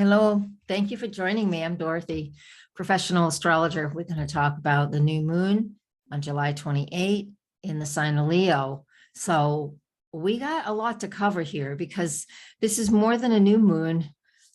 Hello, thank you for joining me. I'm Dorothy, professional astrologer. We're going to talk about the new moon on July 28 in the sign of Leo. So we got a lot to cover here because this is more than a new moon.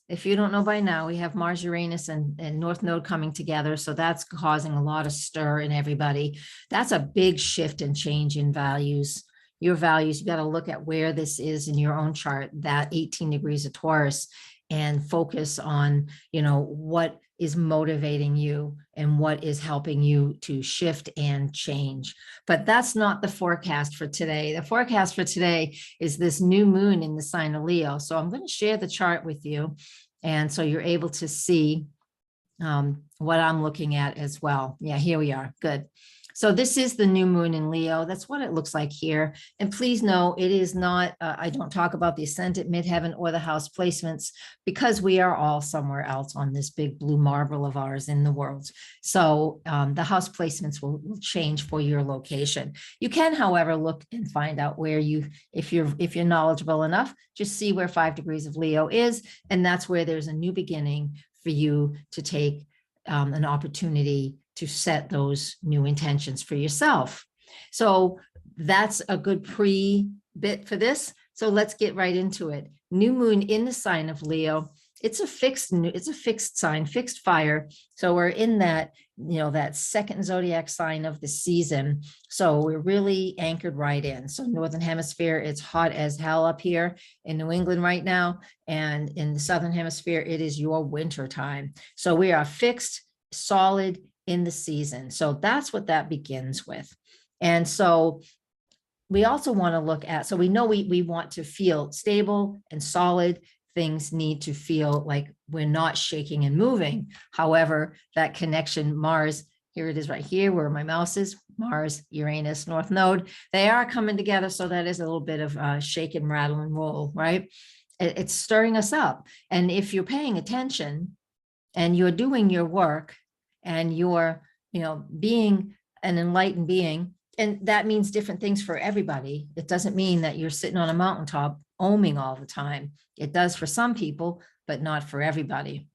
If you don't know by now, we have Mars, Uranus, and North Node coming together. So that's causing a lot of stir in everybody. That's a big shift and change in values. Your values, you got to look at where this is in your own chart, that 18 degrees of Taurus, and focus on, what is motivating you and what is helping you to shift and change. But that's not the forecast for today. The forecast for today is this new moon in the sign of Leo. So I'm going to share the chart with you. And so you're able to see what I'm looking at as well. Yeah, here we are. Good. So this is the new moon in Leo. That's what it looks like here. And please know it is not, I don't talk about the ascendant, midheaven, or the house placements because we are all somewhere else on this big blue marble of ours in the world. So the house placements will change for your location. You can, however, look and find out where if you're knowledgeable enough, just see where 5 degrees of Leo is. And that's where there's a new beginning for you to take an opportunity to set those new intentions for yourself. So that's a good pre-bit for this. So let's get right into it. New moon in the sign of Leo. It's a fixed sign, fixed fire. So we're in that, that second zodiac sign of the season. So we're really anchored right in. So Northern Hemisphere, it's hot as hell up here in New England right now. And in the Southern Hemisphere, it is your winter time. So we are fixed, solid in the season. So that's what that begins with. And so we also want to look at, so we know we want to feel stable and solid. Things need to feel like we're not shaking and moving. However, that connection, Mars, here it is right here where my mouse is, Mars, Uranus, North Node, they are coming together. So that is a little bit of shake and rattle and roll, right? It's stirring us up. And if you're paying attention and you're doing your work and you're, being an enlightened being, and that means different things for everybody. It doesn't mean that you're sitting on a mountaintop oming all the time. It does for some people, but not for everybody.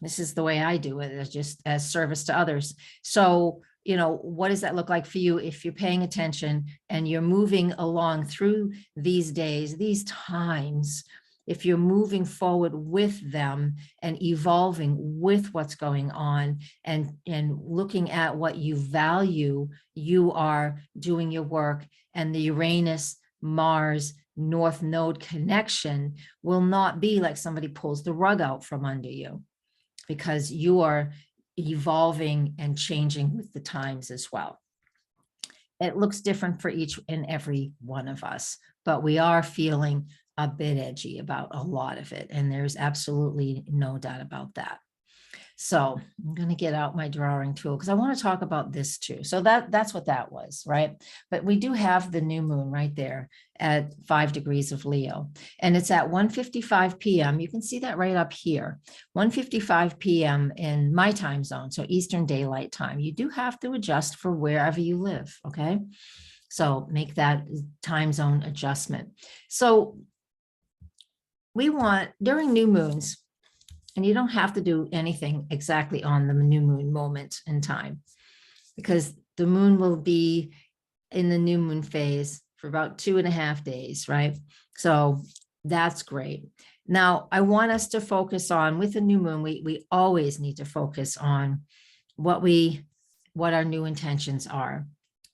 This is the way I do it, as just as service to others. So, what does that look like for you if you're paying attention and you're moving along through these days, these times? If you're moving forward with them and evolving with what's going on and looking at what you value, you are doing your work, and the Uranus, Mars, North Node connection will not be like somebody pulls the rug out from under you, because you are evolving and changing with the times as well. It looks different for each and every one of us, but we are feeling a bit edgy about a lot of it. And there's absolutely no doubt about that. So I'm going to get out my drawing tool because I want to talk about this too. So that's what that was, right? But we do have the new moon right there at 5 degrees of Leo, and it's at 1:55 p.m. You can see that right up here, 1:55 p.m. in my time zone. So Eastern Daylight Time. You do have to adjust for wherever you live. Okay. So make that time zone adjustment. So we want during new moons, and you don't have to do anything exactly on the new moon moment in time, because the moon will be in the new moon phase for about 2.5 days, right? So that's great. Now, I want us to focus on, with the new moon, we always need to focus on what our new intentions are.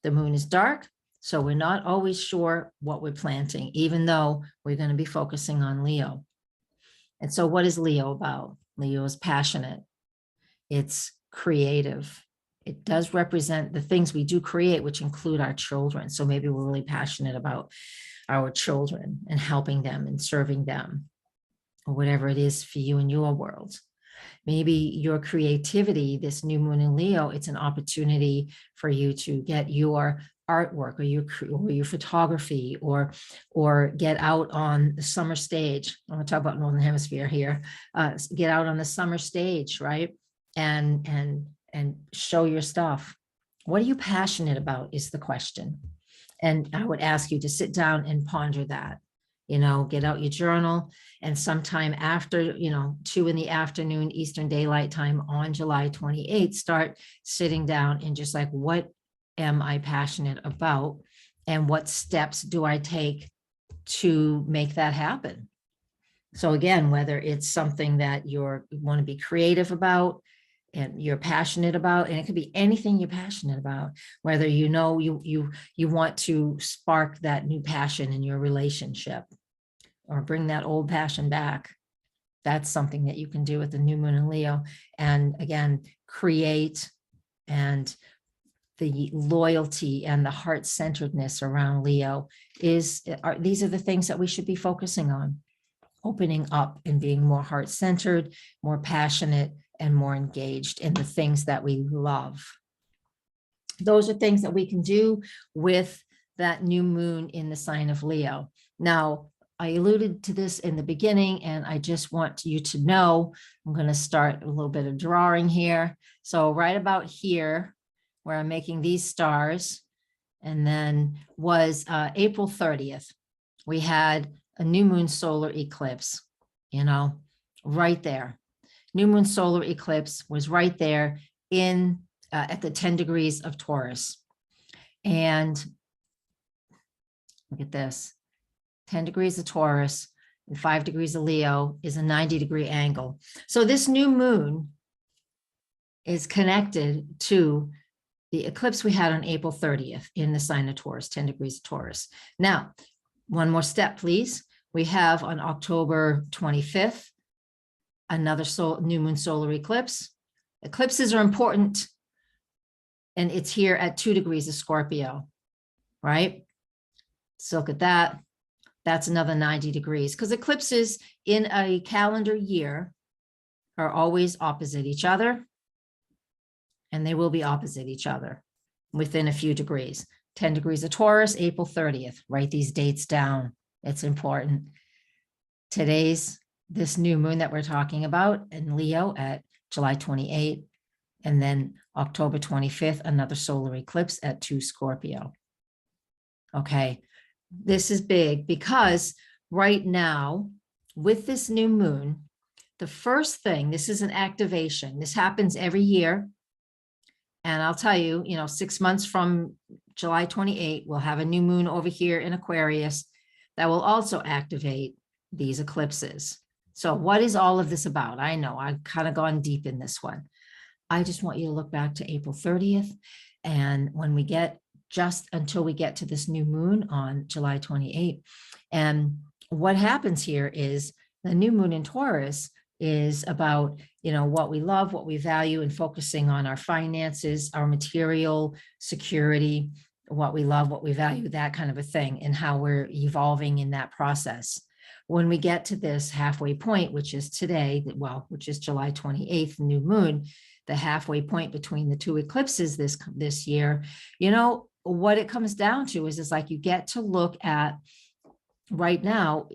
The moon is dark, so we're not always sure what we're planting, even though we're going to be focusing on Leo. And so what is Leo about? Leo is passionate. It's creative. It does represent the things we do create, which include our children. So maybe we're really passionate about our children and helping them and serving them, or whatever it is for you in your world. Maybe your creativity, this new moon in Leo, it's an opportunity for you to get your artwork or your photography or get out on the summer stage. I want to talk about Northern Hemisphere here. Get out on the summer stage, right? And show your stuff. What are you passionate about is the question. And I would ask you to sit down and ponder that. get out your journal, and sometime after, 2 in the afternoon, Eastern Daylight Time on July 28th, start sitting down and just like, what am I passionate about? And what steps do I take to make that happen? So again, whether it's something that you want to be creative about and you're passionate about, and it could be anything you're passionate about, whether you want to spark that new passion in your relationship or bring that old passion back. That's something that you can do with the new moon in Leo. And again, create, and the loyalty and the heart-centeredness around Leo these are the things that we should be focusing on. Opening up and being more heart-centered, more passionate, and more engaged in the things that we love. Those are things that we can do with that new moon in the sign of Leo. Now, I alluded to this in the beginning, and I just want you to know, I'm going to start a little bit of drawing here. So right about here, where I'm making these stars, and then was April 30th, we had a new moon solar eclipse, right there. New moon solar eclipse was right there at the 10 degrees of Taurus. And look at this, 10 degrees of Taurus and 5 degrees of Leo is a 90-degree angle. So this new moon is connected to the eclipse we had on April 30th in the sign of Taurus, 10 degrees of Taurus. Now, one more step, please. We have on October 25th, another new moon solar eclipse. Eclipses are important, and it's here at 2 degrees of Scorpio, right? So look at that. That's another 90 degrees, because eclipses in a calendar year are always opposite each other, and they will be opposite each other within a few degrees. 10 degrees of Taurus, April 30th. Write these dates down. It's important. This new moon that we're talking about in Leo at July 28th, and then October 25th, another solar eclipse at 2 Scorpio. Okay, this is big because right now with this new moon, the first thing, this is an activation. This happens every year. And I'll tell you, 6 months from July 28, we'll have a new moon over here in Aquarius that will also activate these eclipses. So what is all of this about? I know I've kind of gone deep in this one. I just want you to look back to April 30th. And when we get just until we get to this new moon on July 28. And what happens here is the new moon in Taurus is about, what we love, what we value, and focusing on our finances, our material security, what we love, what we value, that kind of a thing, and how we're evolving in that process. When we get to this halfway point, which is today, which is July 28th, new moon, the halfway point between the two eclipses this year, what it comes down to is like you get to look at right now.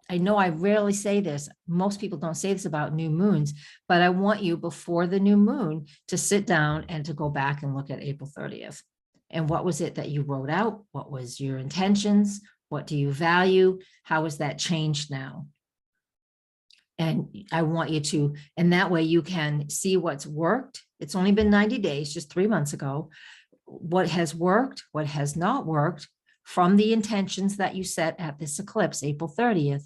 I know I rarely say this. Most people don't say this about new moons, but I want you before the new moon to sit down and to go back and look at April 30th. And what was it that you wrote out? What was your intentions? What do you value? How has that changed now? And I want you to, and that way you can see what's worked. It's only been 90 days, just 3 months ago. What has worked, what has not worked from the intentions that you set at this eclipse, April 30th.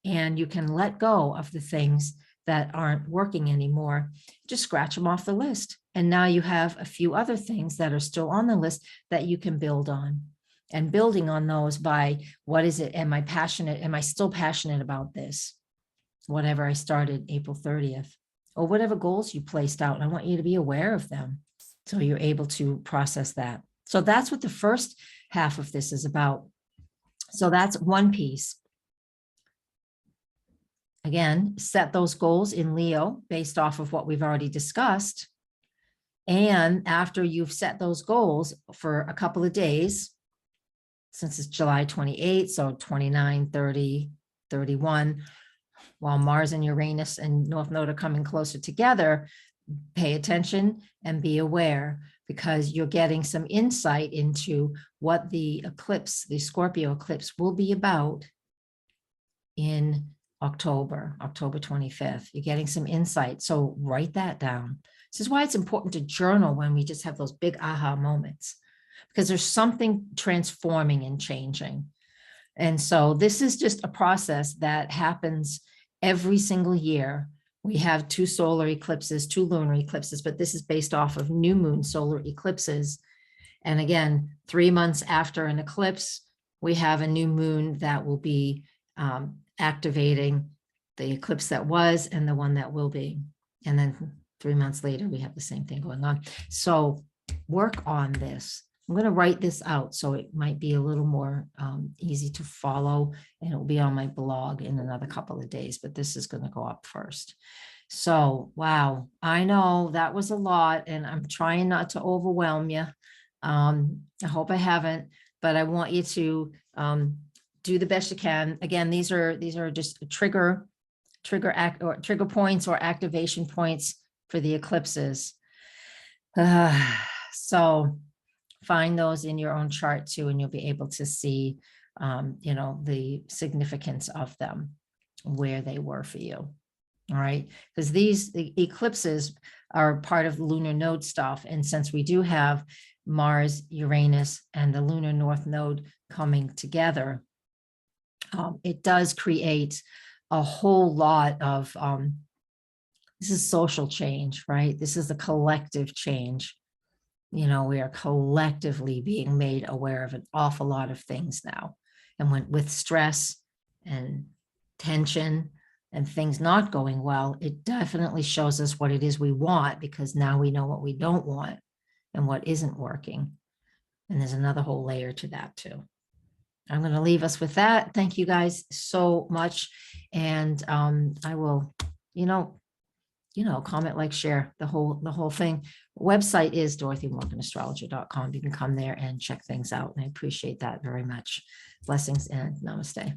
And you can let go of the things that aren't working anymore. Just scratch them off the list. And now you have a few other things that are still on the list that you can build on. And building on those by, what is it? Am I passionate? Am I still passionate about this? Whatever I started April 30th, or whatever goals you placed out. I want you to be aware of them so you're able to process that. So that's what the first half of this is about. So that's one piece. Again, set those goals in Leo based off of what we've already discussed. And after you've set those goals for a couple of days, since it's July 28, so 29, 30, 31, while Mars and Uranus and North Node are coming closer together, pay attention and be aware, because you're getting some insight into what the eclipse, the Scorpio eclipse, will be about in October 25th. You're getting some insight. So write that down. This is why it's important to journal when we just have those big aha moments, because there's something transforming and changing. And so this is just a process that happens every single year. We have 2 solar eclipses, 2 lunar eclipses, but this is based off of new moon solar eclipses. And again, 3 months after an eclipse, we have a new moon that will be activating the eclipse that was and the one that will be. And then 3 months later, we have the same thing going on. So work on this. I'm going to write this out so it might be a little more easy to follow, and it will be on my blog in another couple of days, but this is going to go up first. So, wow, I know that was a lot, and I'm trying not to overwhelm you. I hope I haven't, but I want you to do the best you can. Again, these are just trigger points or activation points for the eclipses. So find those in your own chart too, and you'll be able to see, the significance of them, where they were for you. All right, because the eclipses are part of the lunar node stuff. And since we do have Mars, Uranus, and the lunar north node coming together, it does create a whole lot of, this is social change, right? This is a collective change. We are collectively being made aware of an awful lot of things now. And with stress and tension and things not going well, it definitely shows us what it is we want, because now we know what we don't want and what isn't working. And there's another whole layer to that too. I'm going to leave us with that. Thank you guys so much. And I will, comment, like, share the whole thing. Website is DorothyMorganAstrologer.com. You can come there and check things out. And I appreciate that very much. Blessings and namaste.